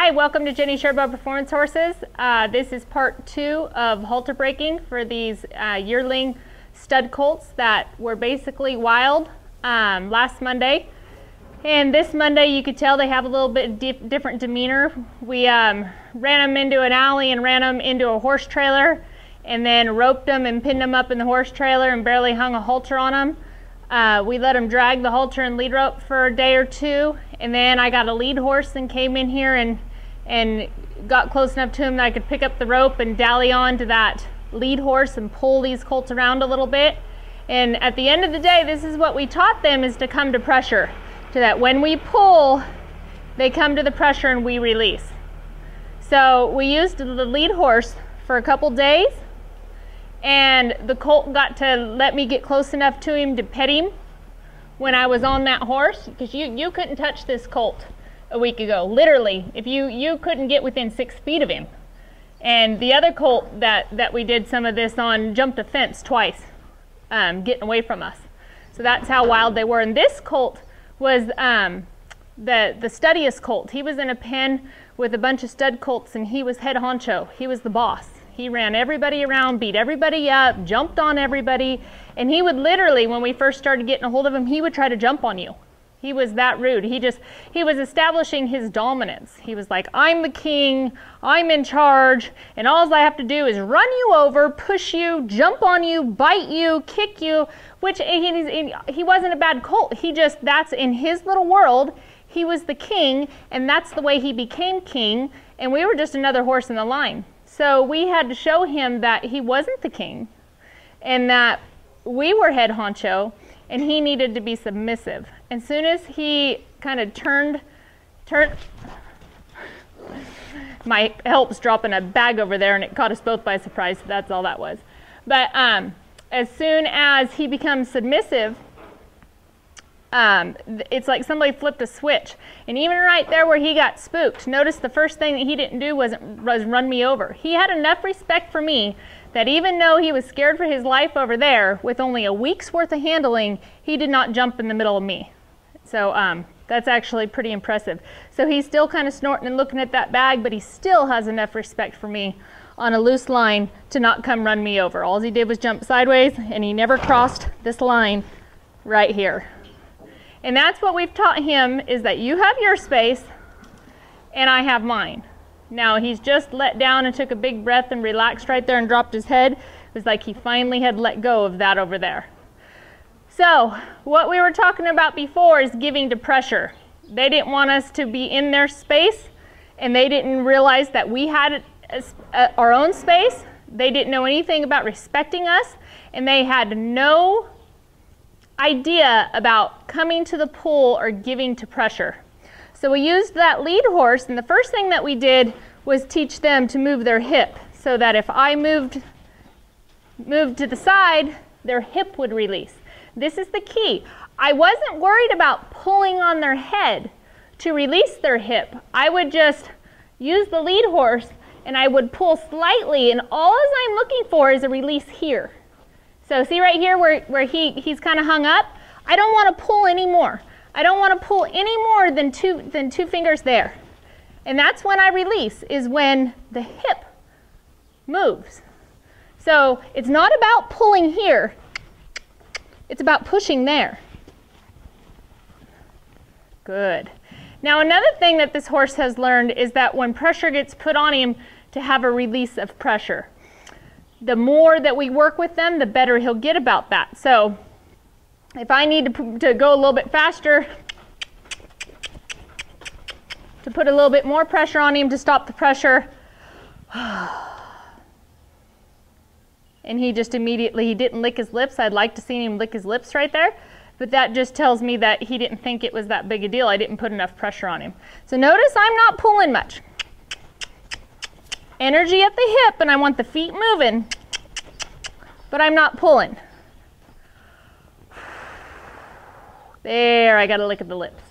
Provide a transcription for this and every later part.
Hi, welcome to Jenny Sherbo Performance Horses. This is part 2 of halter breaking for these yearling stud colts that were basically wild last Monday. And this Monday you could tell they have a little bit different demeanor. We ran them into an alley and ran them into a horse trailer and then roped them and pinned them up in the horse trailer and barely hung a halter on them. We let them drag the halter and lead rope for a day or two, and then I got a lead horse and came in here and got close enough to him that I could pick up the rope and dally on to that lead horse and pull these colts around a little bit. And at the end of the day, this is what we taught them, is to come to pressure, so that when we pull, they come to the pressure and we release. So we used the lead horse for a couple days, and the colt got to let me get close enough to him to pet him when I was on that horse, because you couldn't touch this colt a week ago. Literally, if you couldn't get within 6 feet of him. And the other colt that we did some of this on jumped a fence twice, getting away from us. So that's how wild they were. And this colt was the studdiest colt. He was in a pen with a bunch of stud colts, and he was head honcho. He was the boss. He ran everybody around, beat everybody up, jumped on everybody, and he would literally, when we first started getting a hold of him, he would try to jump on you. He was that rude. He was establishing his dominance. He was like, I'm the king, I'm in charge, and all I have to do is run you over, push you, jump on you, bite you, kick you, which he wasn't a bad colt. That's in his little world, he was the king, and that's the way he became king, and we were just another horse in the line. So we had to show him that he wasn't the king and that we were head honcho and he needed to be submissive. As soon as he kind of turned, my help's dropping a bag over there and it caught us both by surprise, so that's all that was. But as soon as he becomes submissive, it's like somebody flipped a switch. And even right there where he got spooked, notice the first thing that he didn't do was run me over. He had enough respect for me that even though he was scared for his life over there, with only a week's worth of handling, he did not jump in the middle of me. So that's actually pretty impressive. So he's still kind of snorting and looking at that bag, but he still has enough respect for me on a loose line to not come run me over. All he did was jump sideways, and he never crossed this line right here. And that's what we've taught him, is that you have your space and I have mine. Now he's just let down and took a big breath and relaxed right there and dropped his head. It was like he finally had let go of that over there. So what we were talking about before is giving to pressure. They didn't want us to be in their space, and they didn't realize that we had our own space. They didn't know anything about respecting us, and they had no idea about coming to the pull or giving to pressure. So we used that lead horse, and the first thing that we did was teach them to move their hip, so that if I moved to the side, their hip would release. This is the key. I wasn't worried about pulling on their head to release their hip. I would just use the lead horse and I would pull slightly, and all I'm looking for is a release here. So see right here where he's kind of hung up? I don't want to pull anymore. I don't want to pull any more than two fingers there. And that's when I release, is when the hip moves. So it's not about pulling here. It's about pushing there. Good. Now another thing that this horse has learned is that when pressure gets put on him, to have a release of pressure. The more that we work with them, the better he'll get about that. So if I need to go a little bit faster, to put a little bit more pressure on him to stop the pressure, and he just immediately, he didn't lick his lips. I'd like to see him lick his lips right there, but that just tells me that he didn't think it was that big a deal. I didn't put enough pressure on him. So notice I'm not pulling much. Energy at the hip, and I want the feet moving, but I'm not pulling. There, I gotta look at the lips.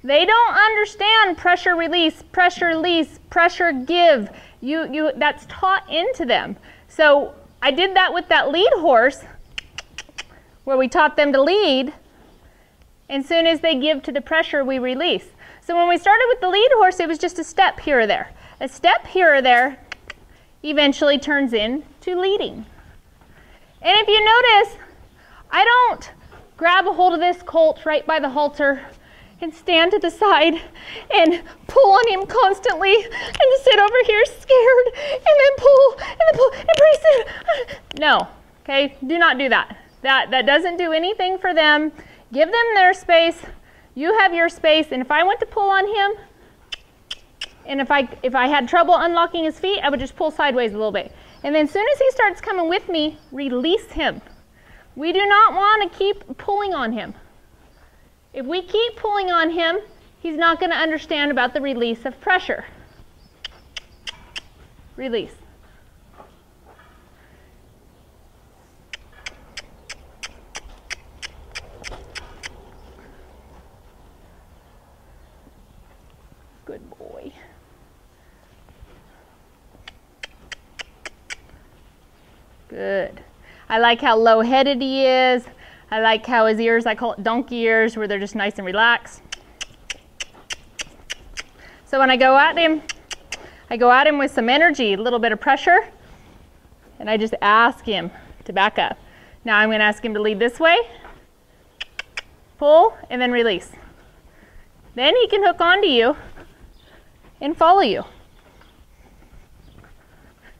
They don't understand pressure release, pressure give. That's taught into them. So I did that with that lead horse, where we taught them to lead, and soon as they give to the pressure, we release. So when we started with the lead horse, it was just a step here or there. A step here or there eventually turns into leading. And if you notice, I don't grab a hold of this colt right by the halter and stand to the side and pull on him constantly and sit over here scared and then pull and brace it. No, okay, do not do that. That doesn't do anything for them. Give them their space. You have your space, and if I went to pull on him, and if I had trouble unlocking his feet, I would just pull sideways a little bit. And then as soon as he starts coming with me, release him. We do not want to keep pulling on him. If we keep pulling on him, he's not going to understand about the release of pressure. Release. Good boy. Good. I like how low-headed he is. I like how his ears, I call it donkey ears, where they're just nice and relaxed. So when I go at him with some energy, a little bit of pressure, and I just ask him to back up. Now I'm going to ask him to lead this way, pull, and then release. Then he can hook onto you and follow you,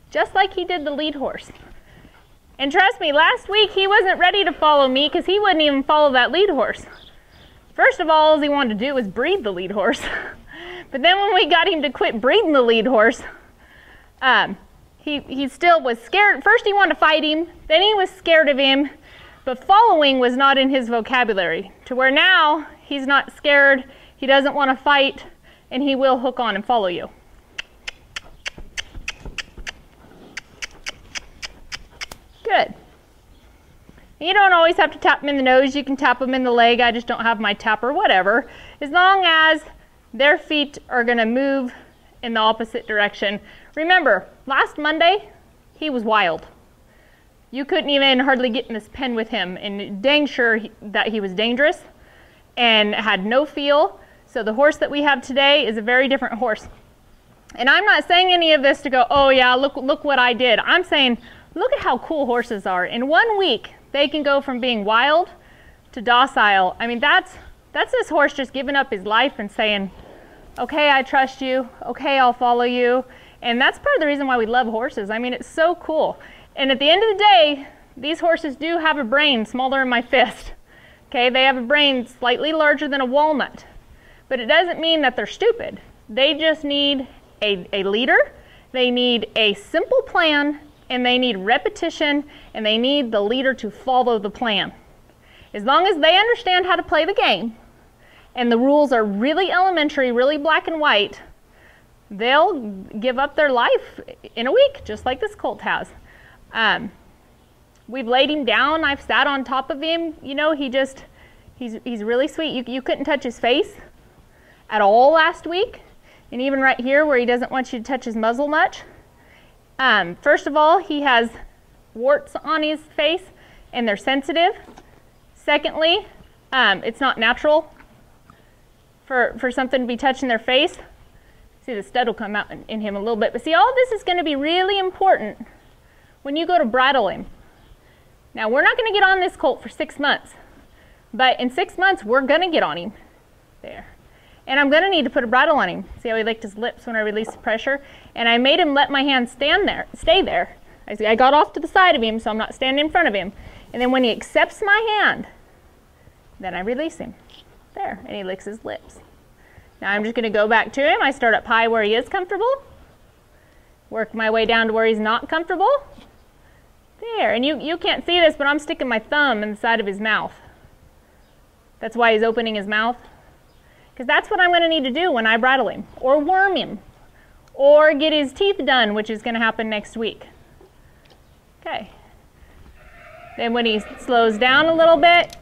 just like he did the lead horse. And trust me, last week he wasn't ready to follow me because he wouldn't even follow that lead horse. First of all he wanted to do was breed the lead horse. But then when we got him to quit breeding the lead horse, he still was scared. First he wanted to fight him, then he was scared of him, but following was not in his vocabulary, to where now he's not scared, he doesn't want to fight, and he will hook on and follow you. Good. You don't always have to tap them in the nose. You can tap them in the leg. I just don't have my tapper, whatever. As long as their feet are going to move in the opposite direction. Remember, last Monday, he was wild. You couldn't even hardly get in this pen with him, and dang sure that he was dangerous and had no feel. So the horse that we have today is a very different horse. And I'm not saying any of this to go, oh yeah, look what I did. I'm saying, look at how cool horses are. In 1 week, they can go from being wild to docile. I mean, that's this horse just giving up his life and saying, okay, I trust you. Okay, I'll follow you. And that's part of the reason why we love horses. I mean, it's so cool. And at the end of the day, these horses do have a brain smaller than my fist. Okay, they have a brain slightly larger than a walnut. But it doesn't mean that they're stupid. They just need a leader. They need a simple plan, and they need repetition, and they need the leader to follow the plan. As long as they understand how to play the game, and the rules are really elementary, really black and white, they'll give up their life in a week, just like this colt has. We've laid him down. I've sat on top of him. You know, he's really sweet. You couldn't touch his face at all last week, and even right here where he doesn't want you to touch his muzzle much. First of all, he has warts on his face, and they're sensitive. Secondly, it's not natural for something to be touching their face. See, the stud will come out in him a little bit. But see, all this is going to be really important when you go to bridle him. Now, we're not going to get on this colt for 6 months. But in 6 months, we're going to get on him. There. And I'm going to need to put a bridle on him. See how he licked his lips when I released the pressure? And I made him let my hand stay there. I got off to the side of him, so I'm not standing in front of him. And then when he accepts my hand, then I release him. There, and he licks his lips. Now I'm just going to go back to him. I start up high where he is comfortable. Work my way down to where he's not comfortable. There, and you can't see this, but I'm sticking my thumb in the side of his mouth. That's why he's opening his mouth. Because that's what I'm going to need to do when I bridle him, or worm him, or get his teeth done, which is going to happen next week. Okay. Then when he slows down a little bit,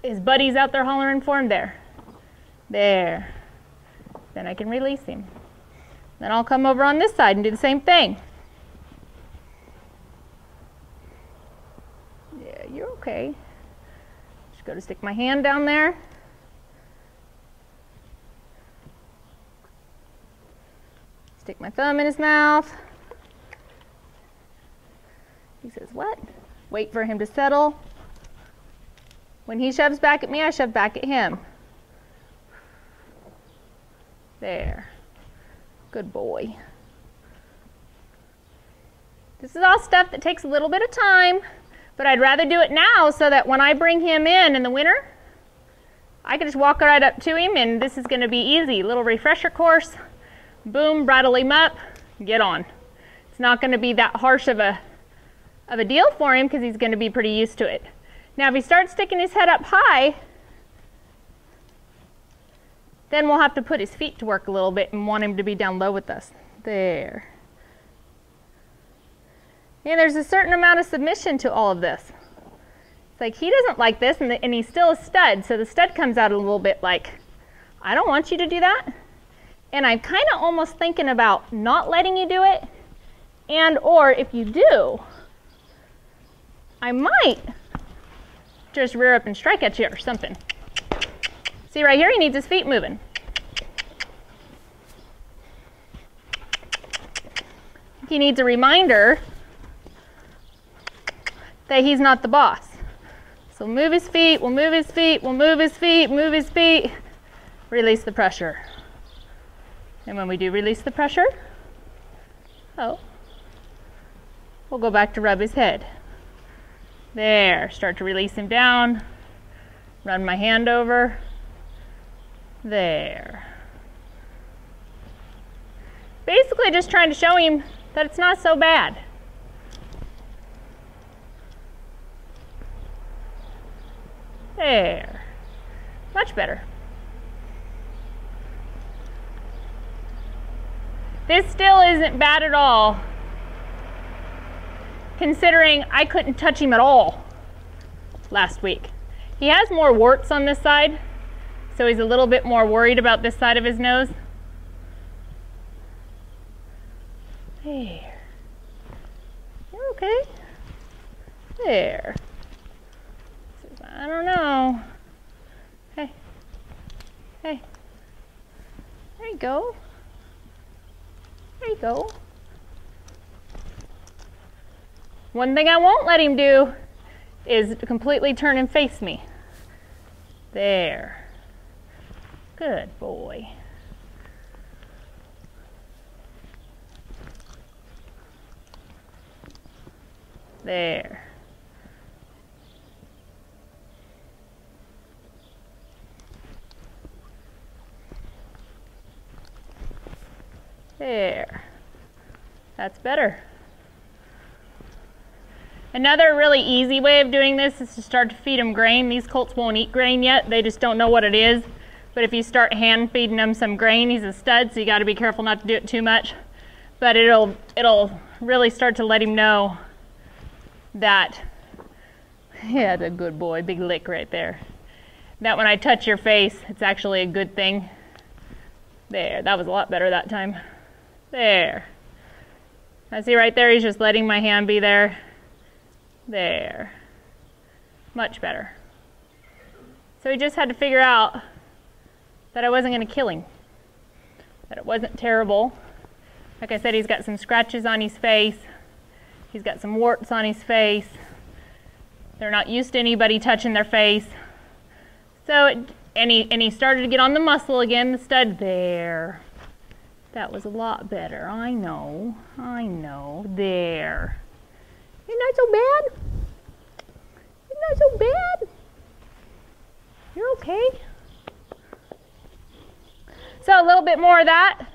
his buddy's out there hollering for him. There. There. Then I can release him. Then I'll come over on this side and do the same thing. Yeah, you're okay. Just go to stick my hand down there. Stick my thumb in his mouth. He says, what? Wait for him to settle. When he shoves back at me, I shove back at him. There. Good boy. This is all stuff that takes a little bit of time, but I'd rather do it now so that when I bring him in the winter, I can just walk right up to him and this is going to be easy. Little refresher course. Boom, bridle him up, get on. It's not going to be that harsh of a deal for him because he's going to be pretty used to it. Now if he starts sticking his head up high, then we'll have to put his feet to work a little bit and want him to be down low with us. There. And there's a certain amount of submission to all of this. It's like he doesn't like this and he's still a stud, so the stud comes out a little bit like, I don't want you to do that. And I'm kind of almost thinking about not letting you do it, and or if you do, I might just rear up and strike at you or something. See right here, he needs his feet moving. He needs a reminder that he's not the boss. So move his feet, we'll move his feet, we'll move his feet, move his feet, release the pressure. And when we do release the pressure, we'll go back to rub his head. There, start to release him down, run my hand over, there. Basically just trying to show him that it's not so bad. There, much better. This still isn't bad at all, considering I couldn't touch him at all last week. He has more warts on this side, so he's a little bit more worried about this side of his nose. There. You're okay? There. I don't know. Hey. Hey. There you go. There you go. One thing I won't let him do is completely turn and face me. There. Good boy. There. There. That's better. Another really easy way of doing this is to start to feed them grain. These colts won't eat grain yet. They just don't know what it is. But if you start hand feeding him some grain, he's a stud, so you got to be careful not to do it too much. But it'll really start to let him know that, yeah, that's a good boy, big lick right there. That when I touch your face, it's actually a good thing. There, that was a lot better that time. There. I see right there, he's just letting my hand be there. There. Much better. So he just had to figure out that I wasn't going to kill him. That it wasn't terrible. Like I said, he's got some scratches on his face. He's got some warts on his face. They're not used to anybody touching their face. So, and he started to get on the muscle again, the stud. There. That was a lot better. I know. There. You're not so bad. You're not so bad. You're okay. So a little bit more of that,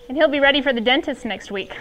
and he'll be ready for the dentist next week.